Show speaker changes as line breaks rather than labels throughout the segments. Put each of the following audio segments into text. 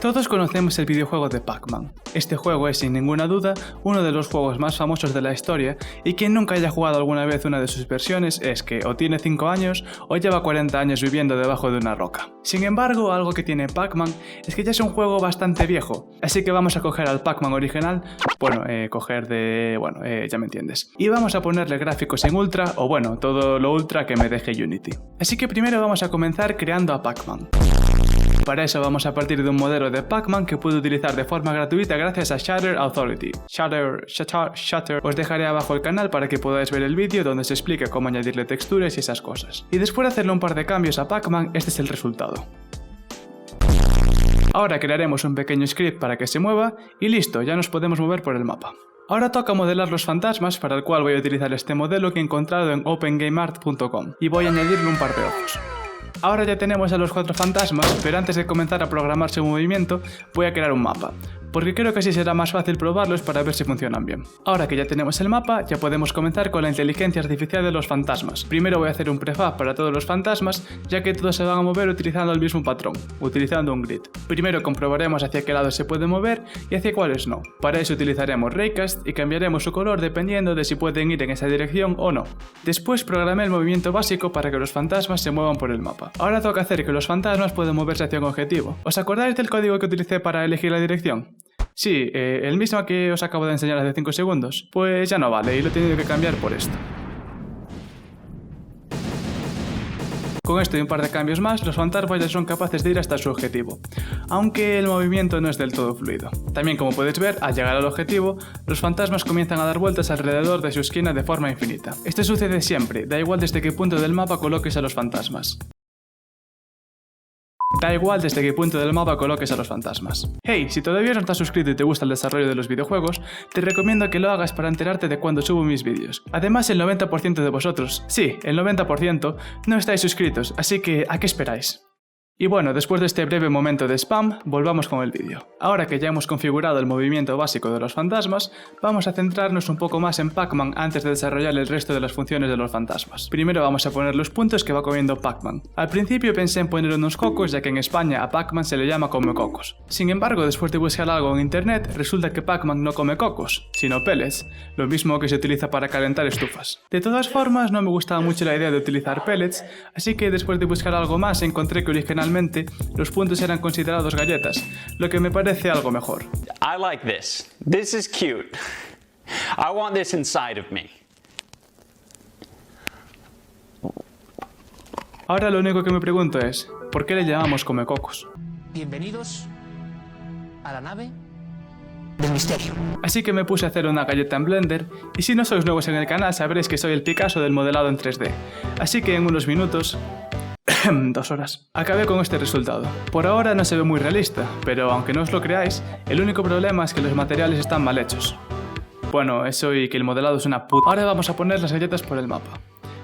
Todos conocemos el videojuego de Pac-Man. Este juego es sin ninguna duda uno de los juegos más famosos de la historia y quien nunca haya jugado alguna vez una de sus versiones es que o tiene 5 años o lleva 40 años viviendo debajo de una roca. Sin embargo, algo que tiene Pac-Man es que ya es un juego bastante viejo, así que vamos a coger al Pac-Man original, ya me entiendes. Y vamos a ponerle gráficos en ultra o todo lo ultra que me deje Unity. Así que primero vamos a comenzar creando a Pac-Man. Para eso vamos a partir de un modelo de Pac-Man que puedo utilizar de forma gratuita gracias a Shader Authority. Shader. Os dejaré abajo el canal para que podáis ver el vídeo donde se explica cómo añadirle texturas y esas cosas. Y después de hacerle un par de cambios a Pac-Man, este es el resultado. Ahora crearemos un pequeño script para que se mueva y listo, ya nos podemos mover por el mapa. Ahora toca modelar los fantasmas, para el cual voy a utilizar este modelo que he encontrado en opengameart.com y voy a añadirle un par de ojos. Ahora ya tenemos a los 4 fantasmas, pero antes de comenzar a programar su movimiento, voy a crear un mapa, porque creo que así será más fácil probarlos para ver si funcionan bien. Ahora que ya tenemos el mapa, ya podemos comenzar con la inteligencia artificial de los fantasmas. Primero voy a hacer un prefab para todos los fantasmas, ya que todos se van a mover utilizando el mismo patrón, utilizando un grid. Primero comprobaremos hacia qué lado se puede mover y hacia cuáles no. Para eso utilizaremos Raycast y cambiaremos su color dependiendo de si pueden ir en esa dirección o no. Después programé el movimiento básico para que los fantasmas se muevan por el mapa. Ahora toca hacer que los fantasmas puedan moverse hacia un objetivo. ¿Os acordáis del código que utilicé para elegir la dirección? Sí, el mismo que os acabo de enseñar hace 5 segundos. Pues ya no vale y lo he tenido que cambiar por esto. Con esto y un par de cambios más, los fantasmas ya son capaces de ir hasta su objetivo, aunque el movimiento no es del todo fluido. También, como podéis ver, al llegar al objetivo, los fantasmas comienzan a dar vueltas alrededor de su esquina de forma infinita. Esto sucede siempre, da igual desde qué punto del mapa coloques a los fantasmas. Hey, si todavía no estás suscrito y te gusta el desarrollo de los videojuegos, te recomiendo que lo hagas para enterarte de cuando subo mis vídeos. Además, el 90% de vosotros, sí, el 90%, no estáis suscritos, así que ¿a qué esperáis? Y bueno, después de este breve momento de spam, volvamos con el vídeo. Ahora que ya hemos configurado el movimiento básico de los fantasmas, vamos a centrarnos un poco más en Pac-Man antes de desarrollar el resto de las funciones de los fantasmas. Primero vamos a poner los puntos que va comiendo Pac-Man. Al principio pensé en poner unos cocos, ya que en España a Pac-Man se le llama come cocos. Sin embargo, después de buscar algo en internet, resulta que Pac-Man no come cocos, sino pellets, lo mismo que se utiliza para calentar estufas. De todas formas, no me gustaba mucho la idea de utilizar pellets, así que después de buscar algo más encontré que originalmente los puntos eran considerados galletas, lo que me parece algo mejor.
I like this. This is cute. I want this inside of me.
Ahora lo único que me pregunto es, ¿por qué le llamamos comecocos?
Bienvenidos a la nave del misterio.
Así que me puse a hacer una galleta en Blender, y si no sois nuevos en el canal sabréis que soy el Picasso del modelado en 3D. Así que en unos minutos... 2 horas. Acabé con este resultado. Por ahora no se ve muy realista, pero aunque no os lo creáis, el único problema es que los materiales están mal hechos. Bueno, eso y que el modelado es una puta. Ahora vamos a poner las galletas por el mapa.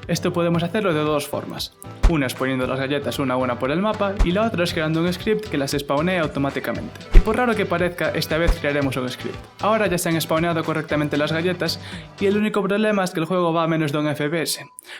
Esto podemos hacerlo de 2 formas. Una es poniendo las galletas una a una por el mapa y la otra es creando un script que las spawnee automáticamente. Y por raro que parezca, esta vez crearemos un script. Ahora ya se han spawneado correctamente las galletas y el único problema es que el juego va a menos de un FPS,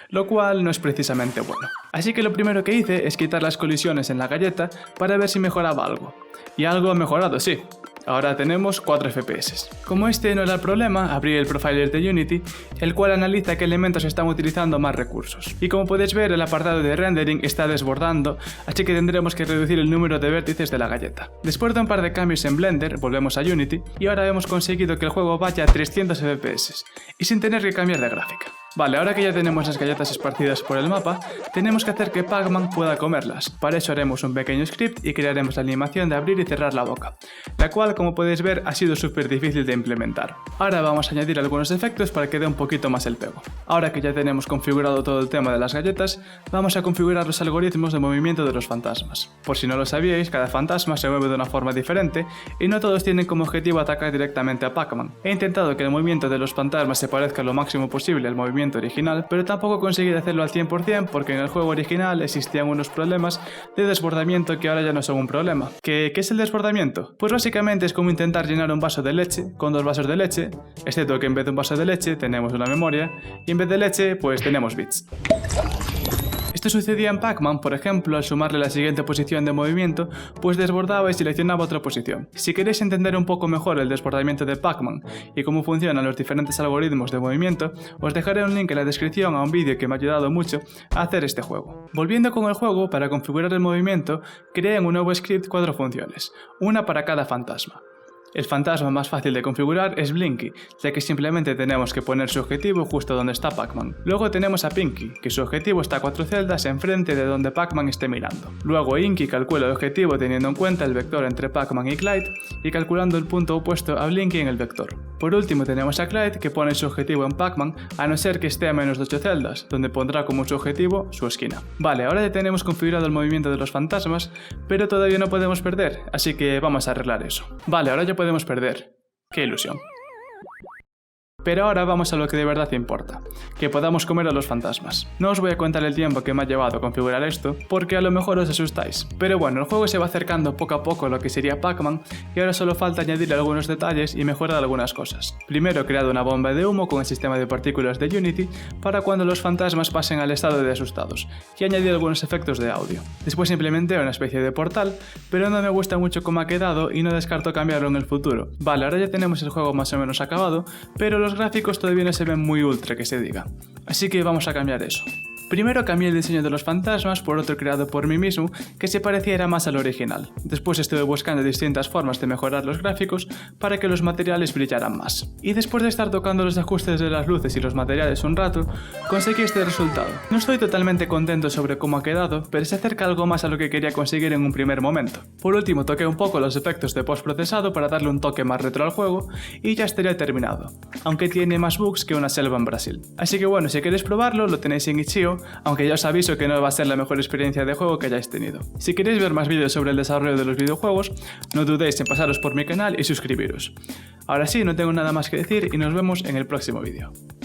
lo cual no es precisamente bueno. Así que lo primero que hice es quitar las colisiones en la galleta para ver si mejoraba algo. Y algo ha mejorado, sí. Ahora tenemos 4 FPS. Como este no era el problema, abrí el profiler de Unity, el cual analiza qué elementos están utilizando más recursos. Y como podéis ver, el apartado de rendering está desbordando, así que tendremos que reducir el número de vértices de la galleta. Después de un par de cambios en Blender, volvemos a Unity, y ahora hemos conseguido que el juego vaya a 300 FPS, y sin tener que cambiar de gráfica. Vale, ahora que ya tenemos las galletas esparcidas por el mapa, tenemos que hacer que Pac-Man pueda comerlas. Para eso haremos un pequeño script y crearemos la animación de abrir y cerrar la boca, la cual, como podéis ver, ha sido súper difícil de implementar. Ahora vamos a añadir algunos efectos para que dé un poquito más el pego. Ahora que ya tenemos configurado todo el tema de las galletas, vamos a configurar los algoritmos de movimiento de los fantasmas. Por si no lo sabíais, cada fantasma se mueve de una forma diferente y no todos tienen como objetivo atacar directamente a Pac-Man. He intentado que el movimiento de los fantasmas se parezca lo máximo posible al movimiento original, pero tampoco conseguí hacerlo al 100% porque en el juego original existían unos problemas de desbordamiento que ahora ya no son un problema. ¿Qué es el desbordamiento? Pues básicamente es como intentar llenar un vaso de leche con 2 vasos de leche, excepto que en vez de un vaso de leche tenemos una memoria y en vez de leche pues tenemos bits. Esto sucedía en Pac-Man, por ejemplo, al sumarle la siguiente posición de movimiento, pues desbordaba y seleccionaba otra posición. Si queréis entender un poco mejor el desbordamiento de Pac-Man y cómo funcionan los diferentes algoritmos de movimiento, os dejaré un link en la descripción a un vídeo que me ha ayudado mucho a hacer este juego. Volviendo con el juego, para configurar el movimiento, creé en un nuevo script 4 funciones, una para cada fantasma. El fantasma más fácil de configurar es Blinky, ya que simplemente tenemos que poner su objetivo justo donde está Pac-Man. Luego tenemos a Pinky, que su objetivo está a 4 celdas enfrente de donde Pac-Man esté mirando. Luego Inky calcula el objetivo teniendo en cuenta el vector entre Pac-Man y Clyde y calculando el punto opuesto a Blinky en el vector. Por último tenemos a Clyde, que pone su objetivo en Pac-Man a no ser que esté a menos de 8 celdas, donde pondrá como su objetivo su esquina. Vale, ahora ya tenemos configurado el movimiento de los fantasmas, pero todavía no podemos perder, así que vamos a arreglar eso. Vale, ahora ya podemos perder. ¡Qué ilusión! Pero ahora vamos a lo que de verdad importa, que podamos comer a los fantasmas. No os voy a contar el tiempo que me ha llevado a configurar esto, porque a lo mejor os asustáis. Pero bueno, el juego se va acercando poco a poco a lo que sería Pac-Man, y ahora solo falta añadirle algunos detalles y mejorar algunas cosas. Primero he creado una bomba de humo con el sistema de partículas de Unity, para cuando los fantasmas pasen al estado de asustados, y añadí algunos efectos de audio. Después implementé una especie de portal, pero no me gusta mucho cómo ha quedado y no descarto cambiarlo en el futuro. Vale, ahora ya tenemos el juego más o menos acabado, pero los gráficos todavía no se ven muy ultra, que se diga. Así que vamos a cambiar eso. Primero cambié el diseño de los fantasmas por otro creado por mí mismo que se pareciera más al original. Después estuve buscando distintas formas de mejorar los gráficos para que los materiales brillaran más. Y después de estar tocando los ajustes de las luces y los materiales un rato, conseguí este resultado. No estoy totalmente contento sobre cómo ha quedado, pero se acerca algo más a lo que quería conseguir en un primer momento. Por último toqué un poco los efectos de postprocesado para darle un toque más retro al juego y ya estaría terminado, aunque tiene más bugs que una selva en Brasil. Así que bueno, si queréis probarlo lo tenéis en Itch.io, aunque ya os aviso que no va a ser la mejor experiencia de juego que hayáis tenido. Si queréis ver más vídeos sobre el desarrollo de los videojuegos, no dudéis en pasaros por mi canal y suscribiros. Ahora sí, no tengo nada más que decir y nos vemos en el próximo vídeo.